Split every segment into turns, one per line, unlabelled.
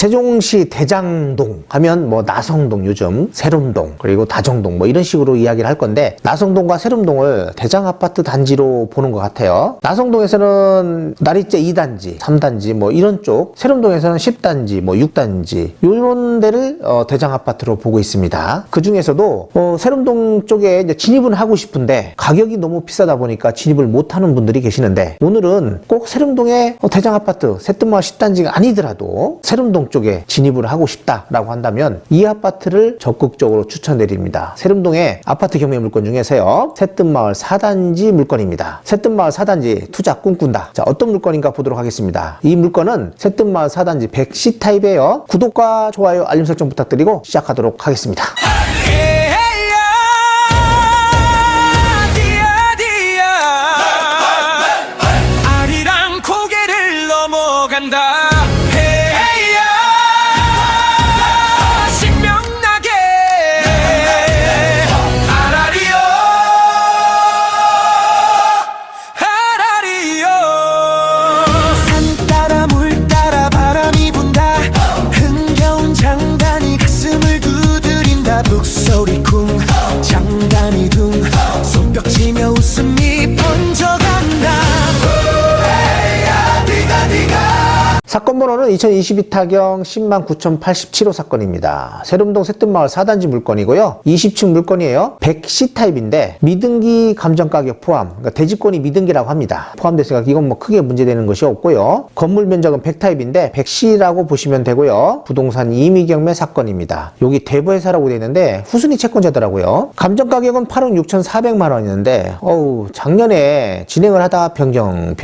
세종시 대장동 하면 뭐 나성동, 요즘 세롬동, 그리고 다정동 뭐 이런 식으로 이야기를 할 건데, 나성동과 세롬동을 대장아파트 단지로 보는 것 같아요. 나성동에서는 나리째 2단지, 3단지 뭐 이런 쪽, 세롬동에서는 10단지, 뭐 6단지 이런 데를 대장아파트로 보고 있습니다. 그 중에서도 세롬동 쪽에 이제 진입은 하고 싶은데 가격이 너무 비싸다 보니까 진입을 못하는 분들이 계시는데, 오늘은 꼭 세롬동의 대장아파트 새뜸마을 10단지가 아니더라도 세롬동 쪽에 진입을 하고 싶다라고 한다면 이 아파트를 적극적으로 추천드립니다. 세롬동의 아파트 경매 물건 중에서요, 새뜸마을 4단지 물건입니다. 새뜸마을 4단지 투자 꿈꾼다. 자, 어떤 물건인가 보도록 하겠습니다. 이 물건은 새뜸마을 4단지 100C 타입이에요. 구독과 좋아요, 알림 설정 부탁드리고 시작하도록 하겠습니다. 사건 번호는 2022 타경 109,087호 사건입니다. 세롬동 새뜸마을 4단지 물건이고요. 20층 물건이에요. 100C 타입인데 미등기 감정가격 포함, 그러니까 대지권이 미등기라고 합니다. 포함됐으니까 이건 뭐 크게 문제되는 것이 없고요. 건물 면적은 100타입인데 100C라고 보시면 되고요. 부동산 임의 경매 사건입니다. 여기 대부회사라고 되어 있는데 후순위 채권자더라고요. 감정가격은 8억 6,400만 원이었는데 작년에 진행을 하다 변경,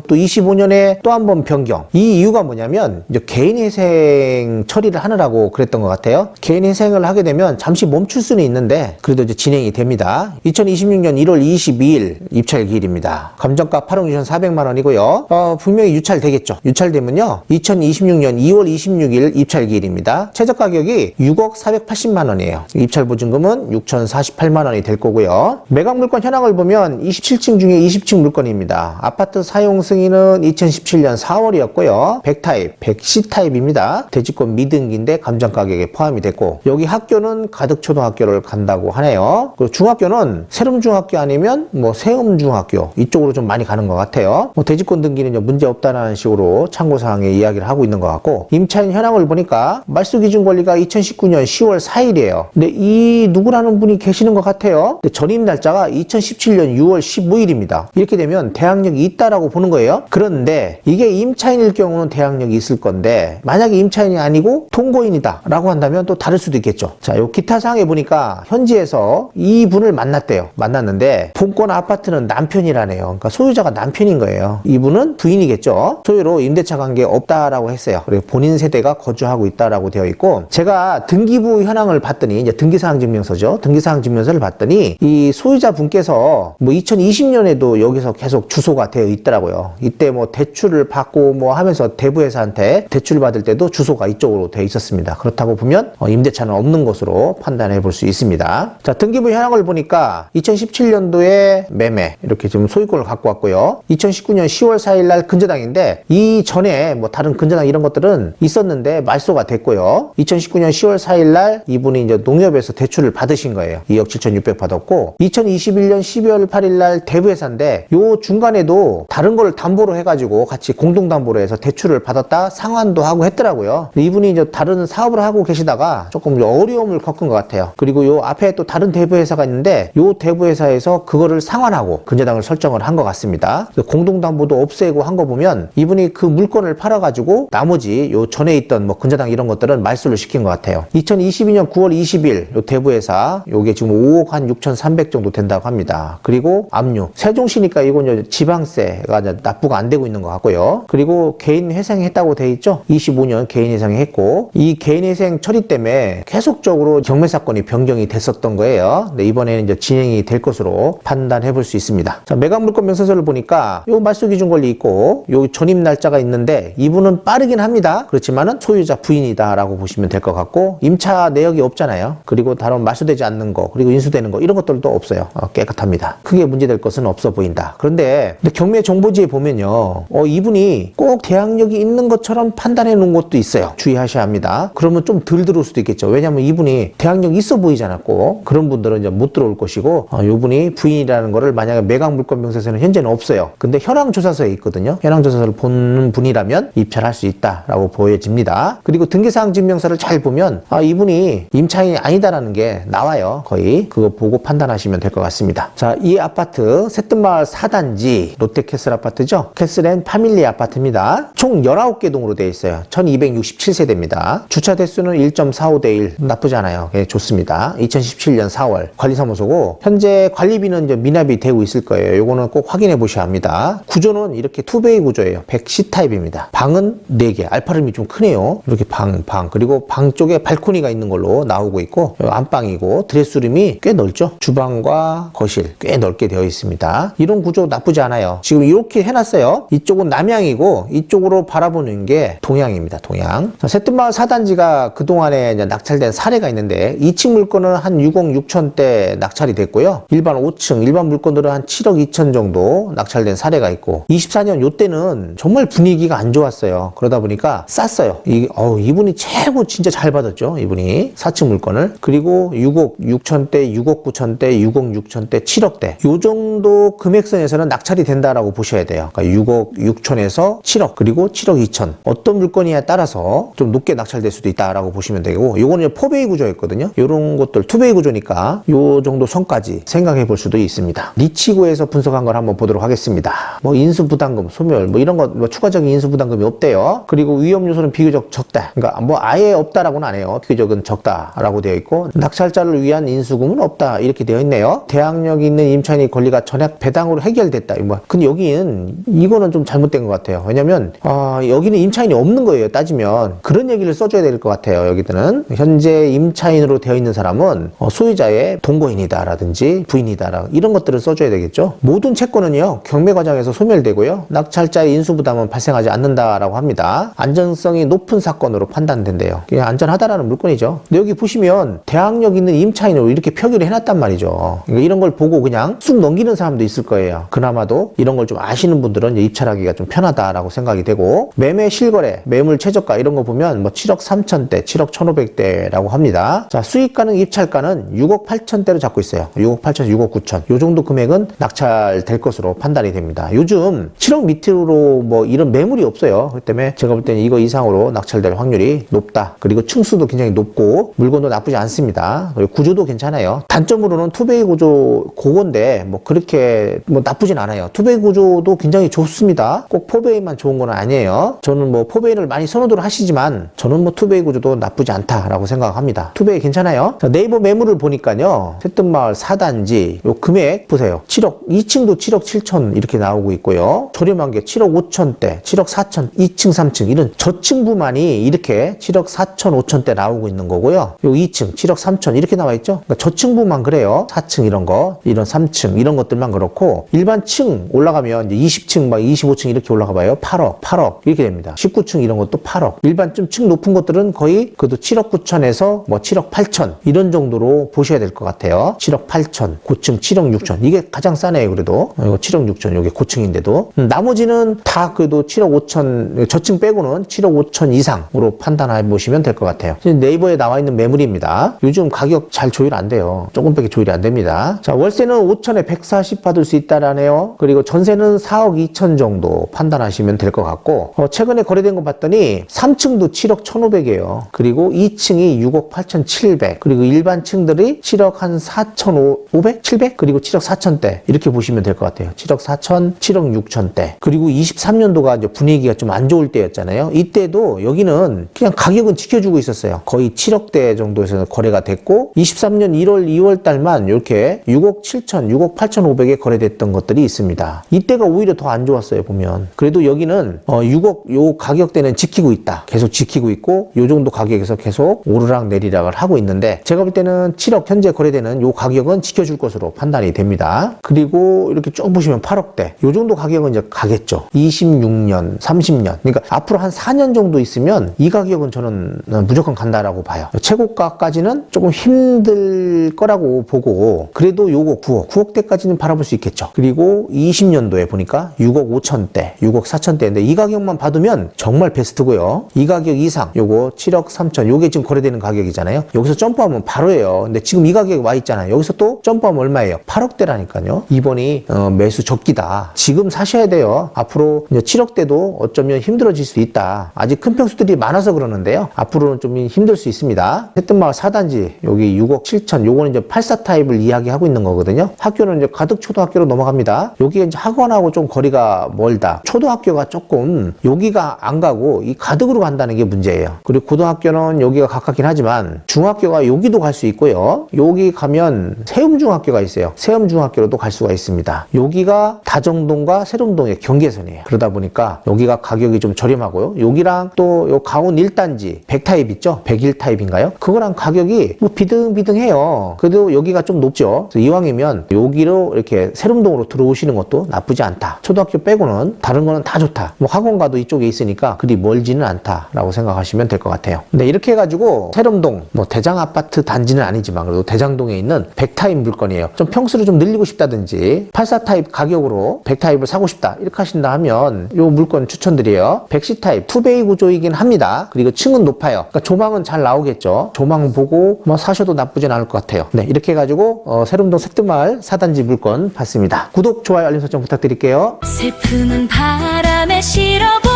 또 25년에 또 한 번 변경. 이 이유가 뭐냐면 이제 개인회생 처리를 하느라고 그랬던 것 같아요. 개인회생을 하게 되면 잠시 멈출 수는 있는데 그래도 이제 진행이 됩니다. 2026년 1월 22일 입찰 기일입니다. 감정가 8억 6,400만 원이고요. 분명히 유찰되겠죠. 유찰되면요 2026년 2월 26일 입찰 기일입니다. 최저 가격이 6억 480만 원이에요. 입찰 보증금은 6,048만 원이 될 거고요. 매각 물건 현황을 보면 27층 중에 20층 물건입니다. 아파트 사용 승인은 2017년 4월이었고요. 100타입, 100C 타입입니다. 대지권 미등기인데 감정가격에 포함이 됐고, 여기 학교는 가덕초등학교를 간다고 하네요. 그리고 중학교는 세롬중학교 아니면 뭐 세음중학교 이쪽으로 좀 많이 가는 것 같아요. 대지권 등기는 문제 없다는 식으로 참고사항에 이야기를 하고 있는 것 같고, 임차인 현황을 보니까 말소기준권리가 2019년 10월 4일이에요. 근데 이 누구라는 분이 계시는 것 같아요. 근데 전입 날짜가 2017년 6월 15일입니다. 이렇게 되면 대항력이 있다라고 보는 거예요. 그런데 이게 임차인일 경우는 대항력이 있을 건데, 만약에 임차인이 아니고 통고인이다 라고 한다면 또 다를 수도 있겠죠. 자, 요 기타 사항에 보니까 현지에서 이분을 만났대요. 만났는데 본권 아파트는 남편이라네요. 그러니까 소유자가 남편인 거예요. 이분은 부인이겠죠. 소유로 임대차 관계 없다라고 했어요. 그리고 본인 세대가 거주하고 있다라고 되어 있고, 제가 등기부 현황을 봤더니, 이제 등기사항증명서죠. 등기사항증명서를 봤더니 이 소유자 분께서 뭐 2020년에도 여기서 계속 주소가 되어 있더라고요. 이때 뭐 대출을 받고 뭐 하면서 대부회사한테 대출을 받을 때도 주소가 이쪽으로 되어 있었습니다. 그렇다고 보면 임대차는 없는 것으로 판단해 볼 수 있습니다. 자, 등기부 현황을 보니까 2017년도에 매매 이렇게 지금 소유권을 갖고 왔고요. 2019년 10월 4일 날 근저당인데, 이 전에 뭐 다른 근저당 이런 것들은 있었는데 말소가 됐고요. 2019년 10월 4일 날 이분이 이제 농협에서 대출을 받으신 거예요. 2억 7,600 받았고, 2021년 12월 8일 날 대부회사인데 요 중간에도 다른 걸 담보로 해가지고 같이 공동담보로 해서 대출을 받았다 상환도 하고 했더라고요. 이분이 이제 다른 사업을 하고 계시다가 조금 어려움을 겪은 것 같아요. 그리고 요 앞에 또 다른 대부회사가 있는데 요 대부회사에서 그거를 상환하고 근저당을 설정을 한 것 같습니다. 공동담보도 없애고 한 거 보면 이분이 그 물건을 팔아가지고 나머지 요 전에 있던 뭐 근저당 이런 것들은 말소를 시킨 것 같아요. 2022년 9월 20일 요 대부회사 요게 지금 5억 한 6,300 정도 된다고 합니다. 그리고 압류 세종시니까 이건 지방세가 납부가 안 되고 있는 것 같고요. 그리고 개인 회생했다고 돼 있죠. 25년 개인 회생했고, 이 개인 회생 처리 때문에 계속적으로 경매 사건이 변경이 됐었던 거예요. 근데 이번에는 이제 진행이 될 것으로 판단해 볼 수 있습니다. 자, 매각 물건 명세서를 보니까 요 말소 기준 권리 있고 요 전입 날짜가 있는데, 이분은 빠르긴 합니다. 그렇지만은 소유자 부인이다라고 보시면 될 것 같고, 임차 내역이 없잖아요. 그리고 다른 말소되지 않는 거, 그리고 인수되는 거 이런 것들도 없어요. 깨끗합니다. 크게 문제될 것은 없어 보인다. 그런데 경매 정보지에 보면요, 이분이 꼭 대항력이 있는 있는 것처럼 판단해 놓은 것도 있어요. 주의하셔야 합니다. 그러면 좀 덜 들어올 수도 있겠죠. 왜냐하면 이분이 대항력 있어 보이잖아. 꼭 그런 분들은 이제 못 들어올 것이고, 이분이 부인이라는 거를 만약에 매각 물건 명세서는 현재는 없어요. 근데 현황 조사서에 있거든요. 현황 조사서를 보는 분이라면 입찰할 수 있다라고 보여집니다. 그리고 등기사항 증명서를 잘 보면 이분이 임차인이 아니다라는 게 나와요. 거의 그거 보고 판단하시면 될 것 같습니다. 자, 이 아파트 새뜸마을 4단지 롯데캐슬 아파트죠. 캐슬앤 파밀리 아파트입니다. 총 19개 동으로 되어 있어요. 1267세대입니다. 주차 대수는 1.45대 1. 나쁘지 않아요. 예, 좋습니다. 2017년 4월 관리사무소고, 현재 관리비는 이제 미납이 되고 있을 거예요. 요거는 꼭 확인해 보셔야 합니다. 구조는 이렇게 투베이 구조예요. 100C 타입입니다. 방은 4개. 알파룸이 좀 크네요. 이렇게 방. 그리고 방 쪽에 발코니가 있는 걸로 나오고 있고, 안방이고 드레스룸이 꽤 넓죠. 주방과 거실 꽤 넓게 되어 있습니다. 이런 구조 나쁘지 않아요. 지금 이렇게 해놨어요. 이쪽은 남향이고 이쪽으로 바라보는 게 동향입니다. 동향. 새뜸마을 4단지가 그동안에 이제 낙찰된 사례가 있는데, 2층 물건은 한 6억 6천대 낙찰이 됐고요. 일반 5층 일반 물건들은 한 7억 2천 정도 낙찰된 사례가 있고, 24년 요때는 정말 분위기가 안 좋았어요. 그러다 보니까 쌌어요. 이분이 최고 진짜 잘 받았죠. 이분이 4층 물건을. 그리고 6억 6천대, 6억 9천대, 6억 6천대, 7억대 요 정도 금액선에서는 낙찰이 된다라고 보셔야 돼요. 그러니까 6억 6천에서 7억, 그리고 7억 2천. 어떤 물건이냐에 따라서 좀 높게 낙찰될 수도 있다라고 보시면 되고, 요거는 포베이 구조였거든요. 요런 것들 투베이 구조니까 요 정도 선까지 생각해 볼 수도 있습니다. 리치구에서 분석한 걸 한번 보도록 하겠습니다. 뭐 인수부담금, 소멸, 뭐 이런 거, 추가적인 인수부담금이 없대요. 그리고 위험 요소는 비교적 적다. 그러니까 뭐 아예 없다라고는 안 해요. 비교적은 적다라고 되어 있고, 낙찰자를 위한 인수금은 없다 이렇게 되어 있네요. 대항력 있는 임차인의 권리가 전액 배당으로 해결됐다. 근데 여기는 이거는 좀 잘못된 것 같아요. 왜냐면 여기는 임차인이 없는 거예요. 따지면 그런 얘기를 써줘야 될 것 같아요. 여기들은 현재 임차인으로 되어 있는 사람은 소유자의 동거인이다라든지 부인이다 이런 것들을 써줘야 되겠죠. 모든 채권은요 경매 과정에서 소멸되고요, 낙찰자의 인수부담은 발생하지 않는다라고 합니다. 안전성이 높은 사건으로 판단된대요. 그냥 안전하다라는 물건이죠. 근데 여기 보시면 대항력 있는 임차인으로 이렇게 표기를 해놨단 말이죠. 그러니까 이런 걸 보고 그냥 쑥 넘기는 사람도 있을 거예요. 그나마도 이런 걸 좀 아시는 분들은 입찰하기가 좀 편하다라고 생각이 되고, 매매 실거래, 매물 최저가 이런 거 보면 뭐 7억 3천대, 7억 1,500대라고 합니다. 자, 수익가능 입찰가는 6억 8천대로 잡고 있어요. 6억 8천, 6억 9천. 요 정도 금액은 낙찰될 것으로 판단이 됩니다. 요즘 7억 밑으로 뭐 이런 매물이 없어요. 그렇기 때문에 제가 볼 때는 이거 이상으로 낙찰될 확률이 높다. 그리고 층수도 굉장히 높고 물건도 나쁘지 않습니다. 그리고 구조도 괜찮아요. 단점으로는 투베이 구조 그건데 뭐 그렇게 뭐 나쁘진 않아요. 투베이 구조도 굉장히 좋습니다. 꼭 포베이만 좋은 건 아니에요. 저는 뭐 포베이를 많이 선호를 하시지만 저는 뭐 투베이 구조도 나쁘지 않다라고 생각합니다. 투베이 괜찮아요. 자, 네이버 매물을 보니까요, 새뜸마을 4단지 요 금액 보세요. 7억, 2층도 7억 7천 이렇게 나오고 있고요. 저렴한 게 7억 5천대, 7억 4천, 2층 3층 이런 저층부만이 이렇게 7억 4천 5천대 나오고 있는 거고요. 요 2층 7억 3천 이렇게 나와 있죠. 그러니까 저층부만 그래요. 4층 이런 거, 이런 3층 이런 것들만 그렇고, 일반 층 올라가면 이제 20층 막 25층 이렇게 올라가 봐요. 8억 이렇게 됩니다. 19층 이런 것도 8억. 일반 좀 층 높은 것들은 거의 그래도 7억 9천에서 뭐 7억 8천 이런 정도로 보셔야 될 것 같아요. 7억 8천, 고층 7억 6천. 이게 가장 싸네요. 그래도 이거 7억 6천, 이게 고층인데도 나머지는 다 그래도 7억 5천, 저층 빼고는 7억 5천 이상으로 판단해 보시면 될 것 같아요. 네이버에 나와 있는 매물입니다. 요즘 가격 잘 조율 안 돼요. 조금밖에 조율이 안 됩니다. 자, 월세는 5천에 140 받을 수 있다라네요. 그리고 전세는 4억 2천 정도 판단하시면 될 것 같고, 최근에 거래된 거 봤더니 3층도 7억 1,500이에요. 그리고 2층이 6억 8천 7백, 그리고 일반 층들이 7억 한 4천 500, 700, 그리고 7억 4천대 이렇게 보시면 될 것 같아요. 7억 4천, 7억 6천대. 그리고 23년도가 이제 분위기가 좀 안 좋을 때였잖아요. 이때도 여기는 그냥 가격은 지켜주고 있었어요. 거의 7억대 정도에서 거래가 됐고, 23년 1월, 2월 달만 이렇게 6억 7천, 6억 8천 5백에 거래됐던 것들이 있습니다. 이때가 오히려 더 안 좋았어요, 보면. 그래도 여기는 6억 요 가격대는 지키고 있다. 계속 지키고 있고, 요 정도 가격에서 계속 오르락 내리락을 하고 있는데, 제가 볼 때는 7억 현재 거래되는 요 가격은 지켜줄 것으로 판단이 됩니다. 그리고 이렇게 쭉 보시면 8억대 요 정도 가격은 이제 가겠죠. 26년, 30년. 그러니까 앞으로 한 4년 정도 있으면 이 가격은 저는 무조건 간다라고 봐요. 최고가까지는 조금 힘들 거라고 보고, 그래도 요거 9억대까지는 바라볼 수 있겠죠. 그리고 20년도에 보니까 6억 5천대, 6억 4천대인데 이 가격만 받으면 정말 베스트고요. 이 가격 이상 요거 7억 3천 요게 지금 거래되는 가격이잖아요. 여기서 점프하면 바로예요. 근데 지금 이 가격에 와 있잖아요. 여기서 또 점프하면 얼마예요? 8억대라니까요. 이번이 매수 적기다. 지금 사셔야 돼요. 앞으로 이제 7억대도 어쩌면 힘들어질 수 있다. 아직 큰 평수들이 많아서 그러는데요. 앞으로는 좀 힘들 수 있습니다. 새뜸마을 4단지 여기 6억 7천 요거는 이제 84 타입을 이야기하고 있는 거거든요. 학교는 이제 가덕 초등학교로 넘어갑니다. 여기가 이제 학원하고 좀 거리가 멀다. 초등학교가 조금 여기가 안 가고 이 가덕으로 간다는 게 문제예요. 그리고 고등학교는 여기가 가깝긴 하지만 중학교가 여기도 갈 수 있고요. 여기 가면 세움중학교가 있어요. 세움중학교로도 갈 수가 있습니다. 여기가 다정동과 세롬동의 경계선이에요. 그러다 보니까 여기가 가격이 좀 저렴하고요. 여기랑 또 요 가온 1단지 100타입 있죠? 101타입인가요? 그거랑 가격이 뭐 비등비등해요. 그래도 여기가 좀 높죠. 그래서 이왕이면 여기로 이렇게 세롬동으로 들어오시는 것도 나쁘지 않다. 초등학교 빼고는 다른 거는 다 좋다. 뭐 학원가도 이쪽에 있으니까 그리 멀지는 않다라고 생각하시면 될 것 같아요. 근데 이렇게 해가지고 세롬동 뭐 대장 아파트 단지는 아니지만 그래도 대장동에 있는 100타입 물건이에요. 좀 평수를 좀 늘리고 싶다든지 84타입 가격으로 100타입을 사고 싶다 이렇게 하신다 하면 요 물건 추천드려요. 110타입 투베이 구조이긴 합니다. 그리고 층은 높아요. 그러니까 조망은 잘 나오겠죠. 조망 보고 뭐 사셔도 나쁘진 않을 것 같아요. 네, 이렇게 해가지고 세롬동 새뜸마을 4단지 물건 봤습니다. 구독, 좋아요, 알림 설정 부탁드릴게요.
슬픔은 바람에 실어보